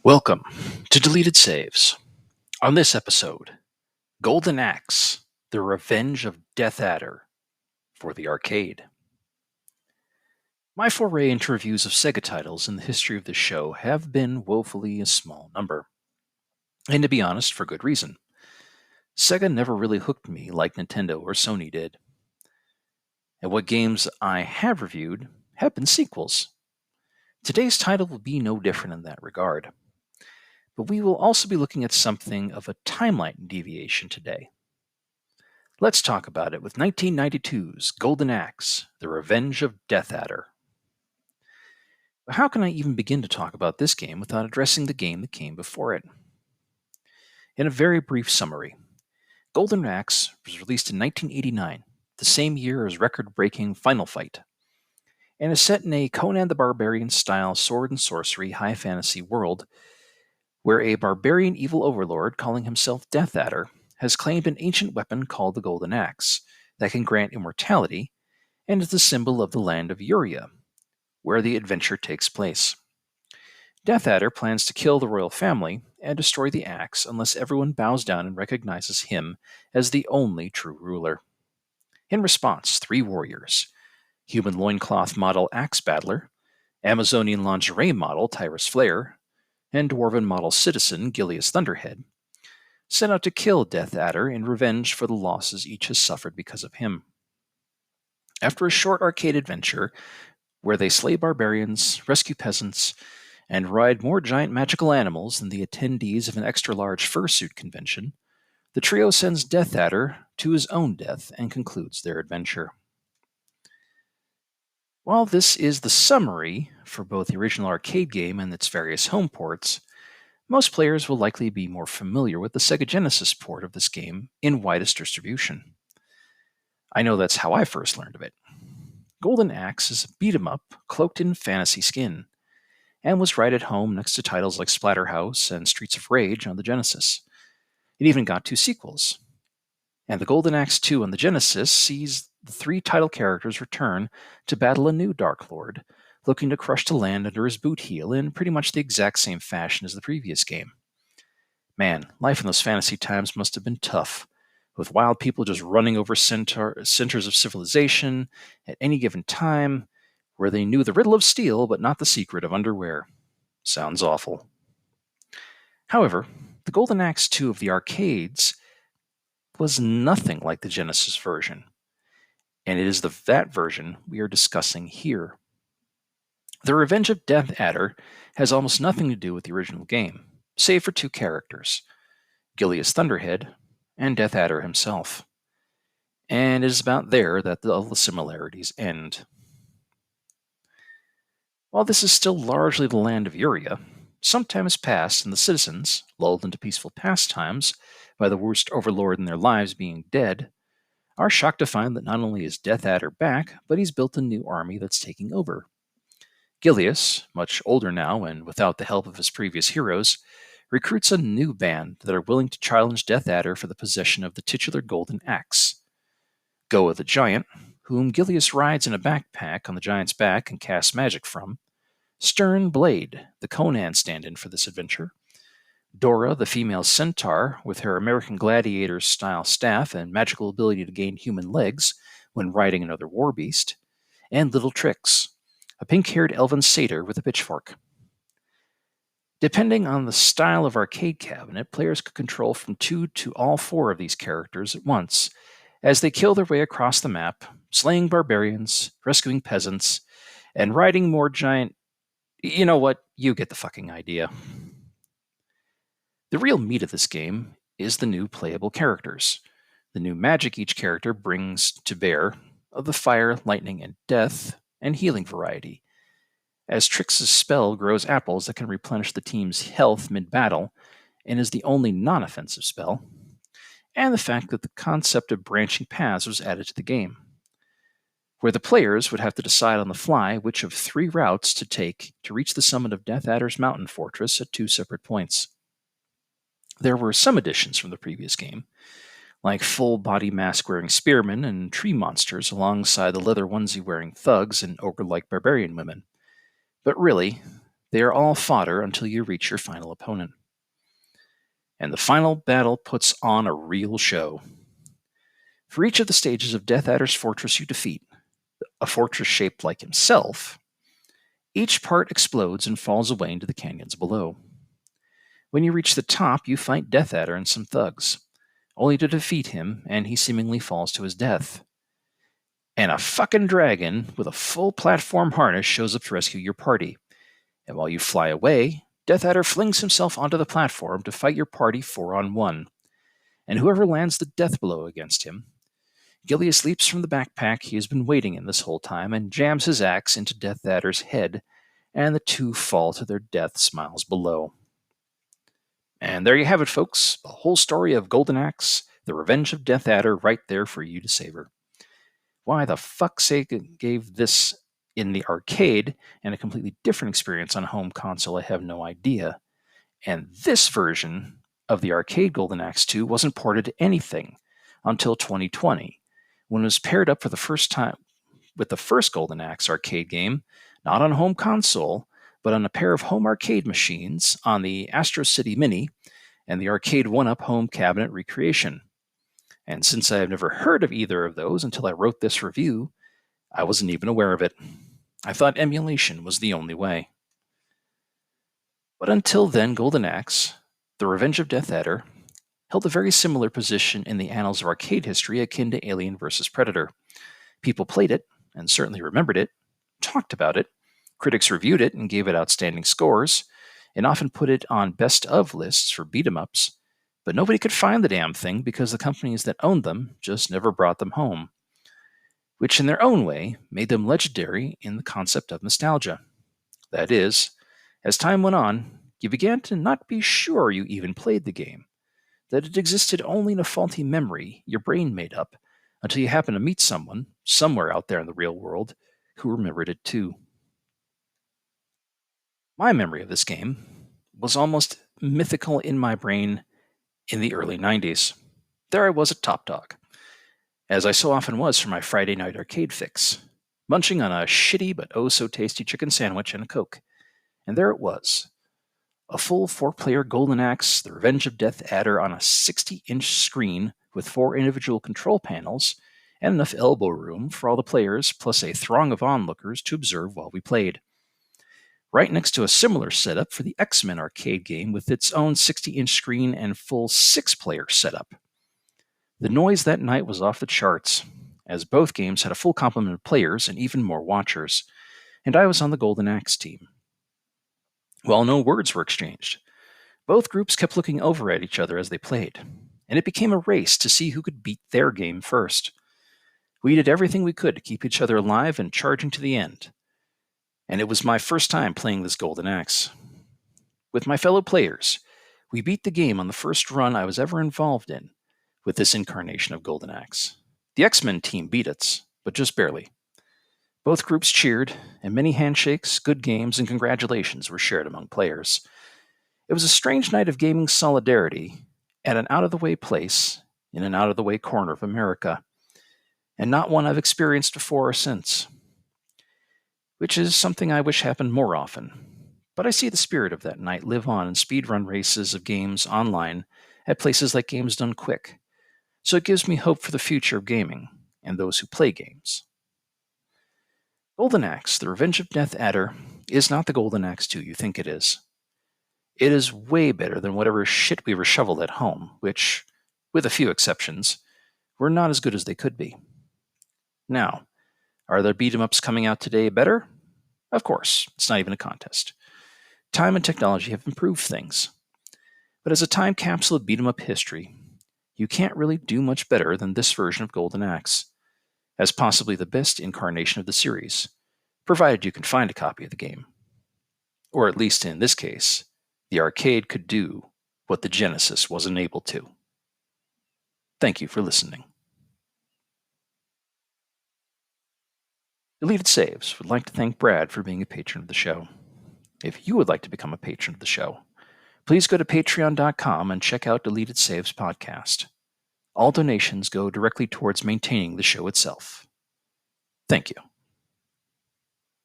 Welcome to Deleted Saves. On this episode, Golden Axe, The Revenge of Death Adder for the arcade. My foray into reviews of Sega titles in the history of this show have been woefully a small number. And to be honest, for good reason. Sega never really hooked me like Nintendo or Sony did. And what games I have reviewed have been sequels. Today's title will be no different in that regard. But we will also be looking at something of a timeline deviation today. Let's talk about it with 1992's Golden Axe, The Revenge of Death Adder. How can I even begin to talk about this game without addressing the game that came before it? In a very brief summary, Golden Axe was released in 1989, the same year as record-breaking Final Fight, and is set in a Conan the Barbarian-style sword and sorcery high fantasy world where a barbarian evil overlord calling himself Death Adder has claimed an ancient weapon called the Golden Axe that can grant immortality and is the symbol of the land of Uria, where the adventure takes place. Death Adder plans to kill the royal family and destroy the axe unless everyone bows down and recognizes him as the only true ruler. In response, three warriors, human loincloth model Axe Battler, Amazonian lingerie model Tyrus Flare, and dwarven model citizen Gilius Thunderhead, set out to kill Death Adder in revenge for the losses each has suffered because of him. After a short arcade adventure where they slay barbarians, rescue peasants, and ride more giant magical animals than the attendees of an extra-large fursuit convention, the trio sends Death Adder to his own death and concludes their adventure. While this is the summary for both the original arcade game and its various home ports, most players will likely be more familiar with the Sega Genesis port of this game in widest distribution. I know that's how I first learned of it. Golden Axe is a beat-em-up cloaked in fantasy skin, and was right at home next to titles like Splatterhouse and Streets of Rage on the Genesis. It even got two sequels. And the Golden Axe 2 on the Genesis sees the three title characters return to battle a new Dark Lord, looking to crush the land under his boot heel in pretty much the exact same fashion as the previous game. Man, life in those fantasy times must have been tough, with wild people just running over centers of civilization at any given time, where they knew the riddle of steel but not the secret of underwear. Sounds awful. However, the Golden Axe 2 of the arcades was nothing like the Genesis version, and it is that version we are discussing here. The Revenge of Death Adder has almost nothing to do with the original game, save for two characters, Gilius Thunderhead and Death Adder himself. And it is about there that all the similarities end. While this is still largely the land of Uria, some time has passed and the citizens, lulled into peaceful pastimes by the worst overlord in their lives being dead, are shocked to find that not only is Death Adder back, but he's built a new army that's taking over. Gilius, much older now and without the help of his previous heroes, recruits a new band that are willing to challenge Death Adder for the possession of the titular Golden Axe. Goa the Giant, whom Gilius rides in a backpack on the giant's back and casts magic from, Stern Blade, the Conan stand-in for this adventure, Dora, the female centaur, with her American Gladiator-style staff and magical ability to gain human legs when riding another war beast, and Little Trix, a pink-haired elven satyr with a pitchfork. Depending on the style of arcade cabinet, players could control from 2 to all 4 of these characters at once, as they kill their way across the map, slaying barbarians, rescuing peasants, and riding more giant... You know what? You get the fucking idea. The real meat of this game is the new playable characters, the new magic each character brings to bear of the fire, lightning, and death, and healing variety, as Trix's spell grows apples that can replenish the team's health mid-battle and is the only non-offensive spell, and the fact that the concept of branching paths was added to the game, where the players would have to decide on the fly which of 3 routes to take to reach the summit of Death Adder's mountain fortress at 2 separate points. There were some additions from the previous game, like full-body mask-wearing spearmen and tree monsters alongside the leather onesie-wearing thugs and ogre-like barbarian women. But really, They are all fodder until you reach your final opponent. And the final battle puts on a real show. For each of the stages of Death Adder's fortress you defeat, a fortress shaped like himself, each part explodes and falls away into the canyons below. When you reach the top, you fight Death Adder and some thugs, only to defeat him, and he seemingly falls to his death. And a fucking dragon with a full platform harness shows up to rescue your party. And while you fly away, Death Adder flings himself onto the platform to fight your party 4-on-1. And whoever lands the death blow against him, Gilius leaps from the backpack he has been waiting in this whole time and jams his axe into Death Adder's head, and the two fall to their deaths miles below. And there you have it, folks. The whole story of Golden Axe, the revenge of Death Adder, right there for you to savor. Why the fuck's sake it gave this in the arcade and a completely different experience on home console, I have no idea. And this version of the arcade Golden Axe 2 wasn't ported to anything until 2020, when it was paired up for the first time with the first Golden Axe arcade game, not on home console, but on a pair of home arcade machines on the Astro City Mini and the Arcade 1-Up home cabinet recreation. And since I have never heard of either of those until I wrote this review, I wasn't even aware of it. I thought emulation was the only way. But until then, Golden Axe, The Revenge of Death Adder, held a very similar position in the annals of arcade history akin to Alien vs. Predator. People played it, and certainly remembered it, talked about it, critics reviewed it and gave it outstanding scores, and often put it on best-of lists for beat-em-ups, but nobody could find the damn thing because the companies that owned them just never brought them home, which in their own way made them legendary in the concept of nostalgia. That is, as time went on, you began to not be sure you even played the game, that it existed only in a faulty memory your brain made up, until you happened to meet someone, somewhere out there in the real world, who remembered it too. My memory of this game was almost mythical in my brain in the early 90s. There I was at Top Dog, as I so often was for my Friday night arcade fix, munching on a shitty but oh so tasty chicken sandwich and a Coke. And there it was, a full 4-player Golden Axe, The Revenge of Death Adder on a 60-inch screen with 4 individual control panels and enough elbow room for all the players plus a throng of onlookers to observe while we played. Right next to a similar setup for the X-Men arcade game with its own 60-inch screen and full 6-player setup. The noise that night was off the charts, as both games had a full complement of players and even more watchers, and I was on the Golden Axe team. While no words were exchanged, both groups kept looking over at each other as they played, and it became a race to see who could beat their game first. We did everything we could to keep each other alive and charging to the end, and it was my first time playing this Golden Axe. With my fellow players, we beat the game on the first run I was ever involved in with this incarnation of Golden Axe. The X-Men team beat us, but just barely. Both groups cheered, and many handshakes, good games, and congratulations were shared among players. It was a strange night of gaming solidarity at an out-of-the-way place in an out-of-the-way corner of America, and not one I've experienced before or since, which is something I wish happened more often. But I see the spirit of that night live on in speedrun races of games online at places like Games Done Quick, so it gives me hope for the future of gaming and those who play games. Golden Axe, The Revenge of Death Adder, is not the Golden Axe 2 you think it is. It is way better than whatever shit we were shoveled at home, which, with a few exceptions, were not as good as they could be. Now, are there beat-em-ups coming out today better? Of course, it's not even a contest. Time and technology have improved things. But as a time capsule of beat-em-up history, you can't really do much better than this version of Golden Axe, as possibly the best incarnation of the series, provided you can find a copy of the game. Or at least in this case, the arcade could do what the Genesis wasn't able to. Thank you for listening. Deleted Saves would like to thank Brad for being a patron of the show. If you would like to become a patron of the show, please go to patreon.com and check out Deleted Saves podcast. All donations go directly towards maintaining the show itself. Thank you.